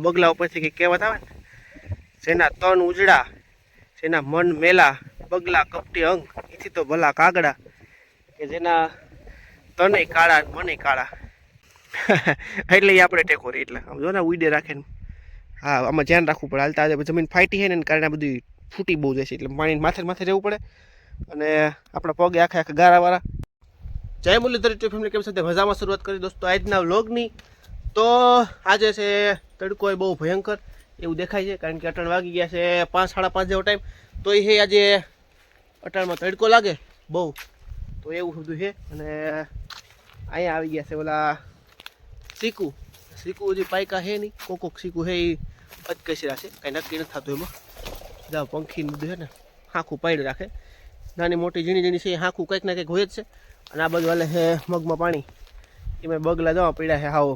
બગલા ઉપરથી કંઈક કહેવત આવે ને, જેના તન ઉજળા, જેના મન મેલા, બગલા કપટી અંગ, એથી તો ભલા કાગડા, કે જેના તને કાળા મને કાળા. એટલે એ આપણે ટેકો રહી. એટલે આમ જો ને ઉડે રાખે ને. હા, આમાં ધ્યાન રાખવું પડે. હાલતા આજે જમીન ફાટી છે ને એને કારણે બધી ફૂટી બહુ જાય છે. એટલે પાણી માથે માથે રહેવું પડે. અને આપણા પગે આખા આખા ગારાવાળા. જય મુરલીધર યુટ્યુબ ફેમિલી, કેમ સાથે મજામાં શરૂઆત કરી દોસ્તો આજના વ્લોગની. તો આજે છે તડકો એ બહુ ભયંકર એવું દેખાય છે, કારણ કે અટાણ વાગી ગયા છે 5 સાડા 5 જેવો ટાઈમ. તો એ આજે અટાણમાં તડકો લાગે બહુ, તો એવું બધું છે. અને અહીંયા આવી ગયા છે ઓલા શીકુ. શીકુ હજી પાયકા છે નહીં, કોક શીકુ છે એ અચકસરા છે, કાંઈ નક્કી નથી થતું એમાં. જાઓ પંખીને બધું છે ને હાંખું પાડી રાખે. નાની મોટી ઝીણી ઝીણી છે એ હાંખું કંઈક ના કંઈક હોય જ છે. અને આ બધું હાલે છે મગમાં પાણી. એમાં બગલા જવા પડ્યા છે હાવ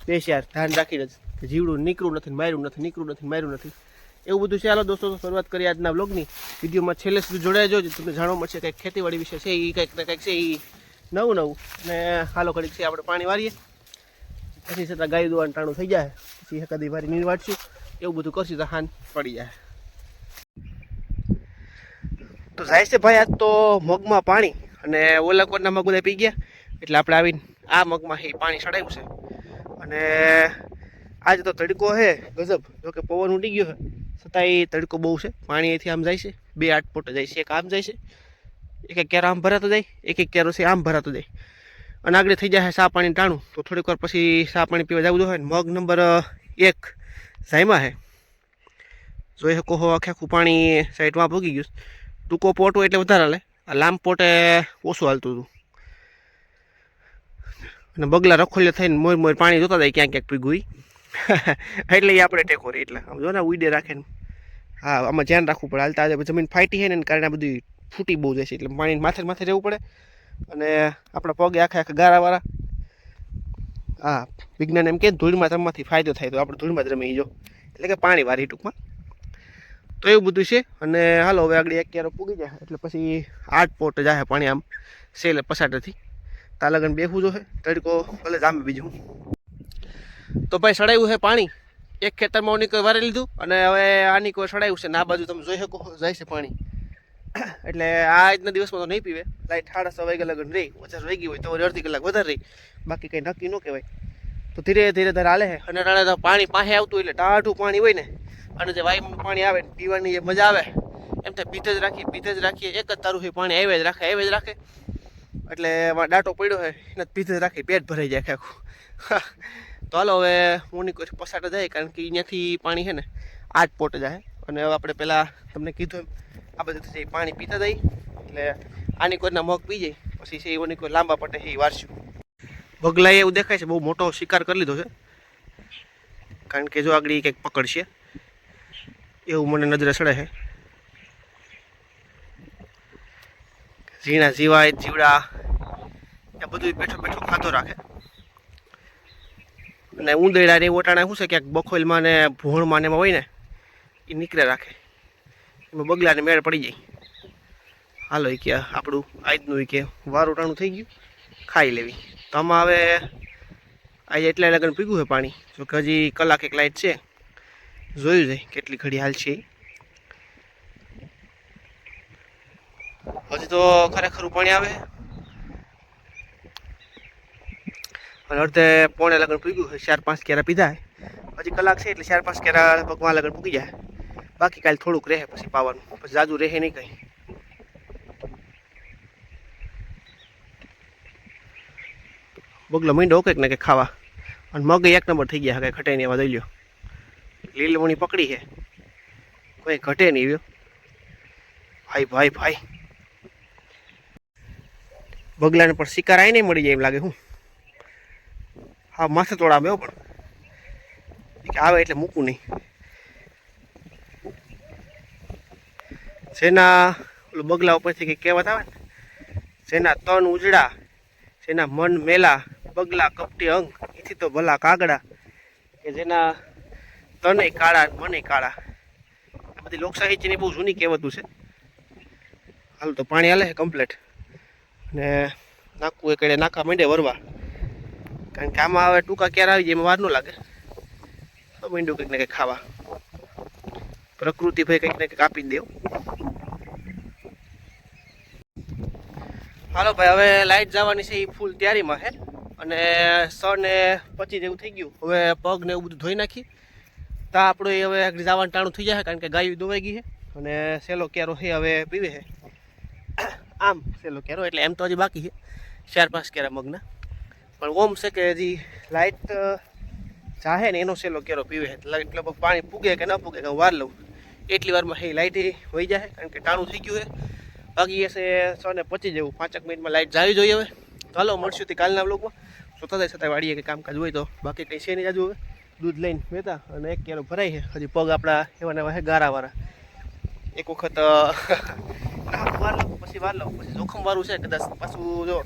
બેસ્યાર, ધ્યાન રાખીને જ કે જીવડું નીકળું નથી, માર્યું નથી, નીકળું નથી, માર્યું નથી, એવું બધું છે. હાલો દોસ્તો, શરૂઆત કરીએ આજના વ્લોગની. વિડીયોમાં છેલ્લે સુધી જોડાઈ જોજો, તમને જાણવા મળશે કંઈક ખેતીવાડી વિશે છે એ કંઈક ને કંઈક છે એ નવું. અને હાલો ઘડીક છે આપણે પાણી વારીએ, પછી છતાં ગાય દોવાનું ટાણું થઈ જાય, પછી કદી વારી નીર વાટશું, એવું બધું કરશું તો હાન પડી જાય. તો જાય છે ભાઈ આજ તો મગમાં પાણી, અને ઓલા કોરના મગ બધા પી ગયા, એટલે આપણે આવીને આ મગમાં પાણી ચડાવ્યું છે. અને આજે તો તડકો છે ગજબ, જોકે પવન ઉડી ગયો છે છતાંય તડકો બહુ છે. પાણી અહીંથી આમ જાય છે, 2-8 ફૂટ જાય છે. એક આમ જાય છે, એક ક્યારો આમ ભરાતો જાય, એક ક્યારો છે આમ ભરાતો જાય. અને આગળ થઈ જાય સા પાણી ટાણું, તો થોડીક વાર પછી સા પાણી પીવા જવું હોય ને. મગ નંબર 1 ઝાયમાં છે, જોઈ શકો હો આખે આખું પાણી સાઈડમાં ભોગી ગયું. ટૂંકો પોટ હોય એટલે વધારે હાલે, આ લાંબ પોટે ઓછું હાલતું હતું. અને બગલા રખોલ્યો થઈને મોર પાણી જોતા જાય ક્યાંક ક્યાંક પીગું. એટલે એ આપણે ટેકો રહી. એટલે આમ જો ને ઉડે રાખે ને. હા, આમાં ધ્યાન રાખવું પડે. હાલતા આજે જમીન ફાટી છે ને એને કારણે બધી ફૂટી બહુ જાય છે. એટલે પાણી માથે માથે રહેવું પડે. અને આપણા પગે આખા આખા ગારાવાળા. હા, વિજ્ઞાન એમ કે ધૂળમાં રમવાથી ફાયદો થાય, તો આપણે ધૂળમાં જ રમી જો, એટલે કે પાણી વારી ટૂંકમાં. તો એવું બધું છે. અને હાલો હવે આગળ 1 ક્યારો પૂગી જાય એટલે પછી 8 પોટ જાય પાણી આમ સેલે પસાટેથી. તા લગન બેહવું જો છે, તડકો ભલે જામે બીજું. તો ભાઈ સડાયું છે પાણી, એક ખેતરમાં ઓની કોઈ વારી લીધું, અને હવે આની કોઈ સડાયું છે ને આ બાજુ તમે જોઈ શકો જાય છે પાણી. એટલે આ આજના દિવસમાં તો નહીં પીવે. લાઈટ 6:30 વાગ્યા લગન રહી, ઓછા વાગી હોય તો અડધી કલાક વધારે રહી, બાકી કંઈ નક્કી ન કહેવાય. તો ધીરે ધીરે હાલે છે. અને ટાણે તો પાણી પાસે આવતું એટલે ટાઢું પાણી હોય ને, અને જે વાયનું પાણી આવે ને પીવાની જે મજા આવે, એમ થાય પીતે જ રાખીએ. એક જ તારું છે પાણી આવે જ રાખે. એટલે એમાં ડાટો પડ્યો છે એને પીતે જ રાખી, પેટ ભરાઈ જાય આખું. તો હાલો હવે હું કોઈ પસાટ જાય, કારણ કે અહીંયાથી પાણી છે ને 8 પોટ જાય. અને હવે આપણે પહેલાં તમને કીધું એમ આ બધું પાણી પીતા જઈએ, એટલે આની કોઈના મગ પી જાય પછી છે એની કોઈ લાંબા પટે છે એ વારશું. બગલા એવું દેખાય છે બહુ મોટો શિકાર કરી લીધો છે, કારણ કે જો આગળ કંઈક પકડશે એવું મને નજરે ચડે છે. ઝીણા જીવાય જીવડા એ બધું બેઠો બેઠો ખાતો રાખે. અને ઉંદેડા ને એવું ઓટાણા શું છે ક્યાંક બખોલમાં ને ભોણમાં ને એમાં હોય ને એ નીકળે રાખે, એમાં બગલાને મેળ પડી જાય. હાલો કે આપણું આજનું કે વારું ટાણું થઈ ગયું, ખાઈ લેવી. તો આમાં હવે આજે એટલા લગન પીગું છે પાણી, જો કે હજી કલાક એક લાઈટ છે, જોયું જાય કેટલી ઘડી હાલ છે. હજી તો ખરેખર પાણી આવે, અને અડધે પોણે લગન પીગું છે. 4-5 કેરા પીધા, હજી કલાક છે એટલે 4-5 કેરા ભગવાન લગન પૂગી જાય. બાકી કાલે થોડુંક રહે પછી પાવાનું, પછી જાજુ રહે નહીં કંઈ. બગલો મીંડો કંઈક ને કંઈક ખાવા. અને મગ 1 નંબર થઈ ગયા, કંઈ ઘટે નહીં. એવા દઈ લ્યો, લીલવણી પકડી છે, કોઈ ઘટે નહીં. ભાઈ બગલાને પણ શિકાર આઈ નહીં મળી જાય એમ લાગે. હું હા માથે તોડા આવ્યો, પણ આવે એટલે મૂકું નહીં. જેના બગલા ઉપરથી કંઈક કહેવત આવે ને, જેના તન ઉજળા, જેના મન મેલા, બગલા કપટી અંગ, એથી તો ભલા કાગડા, કે જેના તને કાળા મને કાળા. આ બધી લોક સાહિત્યની બહુ જૂની કહેવતું છે. હાલ તો પાણી હાલે છે કમ્પ્લેટ, અને નાખવું એ કડે નાખા માંડે વરવા, કારણ કે આમાં હવે ટૂંકા ક્યારે આવી જાય એમાં વાર ન લાગે. મીંડું કંઈક ને કંઈક ખાવા. પ્રકૃતિ ભાઈ કંઈક ને કંઈક આપી જ દેવ. હાલો ભાઈ, હવે લાઇટ જવાની છે એ ફૂલ તૈયારીમાં છે અને 6:25 જેવું થઈ ગયું. હવે પગ ને એવું બધું ધોઈ નાખી તા આપણે હવે આગળ જવાનું ટાણું થઈ જાય કારણ કે ગાયું દોવાઈ ગઈ છે અને સેલો કેરો છે હવે પીવે છે. આમ સેલો કેરો એટલે એમ તો હજી બાકી છે 4-5 કેરા મગના, પણ ઓમ છે કે હજી લાઇટ ચાહે ને એનો સેલો કેરો પીવે છે એટલે પાણી પૂગે કે ના પૂગે કે વાર લઉં એટલી વારમાં એ લાઇટ વહી જાય કારણ કે ટાણું થઈ ગયું છે. બાકી હશે 6:25 જેવું, 5 મિનિટમાં લાઇટ જાવી જોઈએ. હવે ચાલો મળશું તે કાલના બ્લોગમાં. જોતા જાય છતાં વાડીએ કે કામકાજ હોય તો, બાકી કંઈ છે નહીં જાજુ. હવે દૂધ લઈને વેતા અને 1 કેરો ભરાય છે. હજી પગ આપણા એવા નવા છે ગારાવાળા. એક વખત વાર લઉં પછી જોખમવાળું છે કદાચ પાછું જો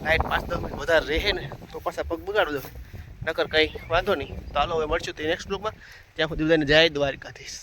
લાઇટ 5-10 મિનિટ વધારે રહે ને તો પાછા પગ બગાડો દો, નકર કંઈ વાંધો નહીં. તો હાલો હવે મળશું તે નેક્સ્ટ બ્લોગમાં. ત્યાં સુધી બધાને જય દ્વારકાધીશ.